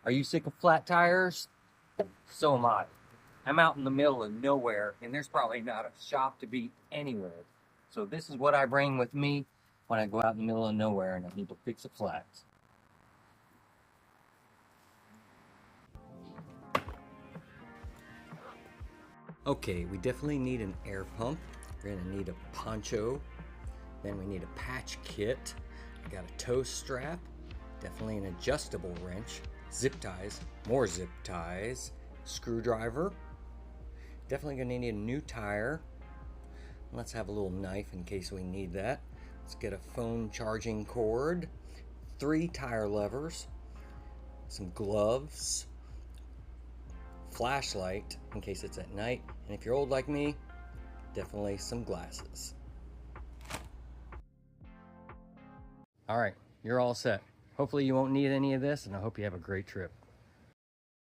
Are you sick of flat tires? So am I. I'm out in the middle of nowhere, and there's probably not a shop to beat anywhere. So this is what I bring with me when I go out in the middle of nowhere and I need to fix a flat. Okay, we definitely need an air pump. We're gonna need a poncho. Then we need a patch kit. I got a tow strap. Definitely an adjustable wrench. Zip ties, more zip ties. Screwdriver. Definitely gonna need a new tire. Let's have a little knife in case we need that. Let's get a phone charging cord. 3 tire levers. Some gloves. Flashlight in case it's at night. And if you're old like me, definitely some glasses. All right, you're all set. Hopefully you won't need any of this, and I hope you have a great trip.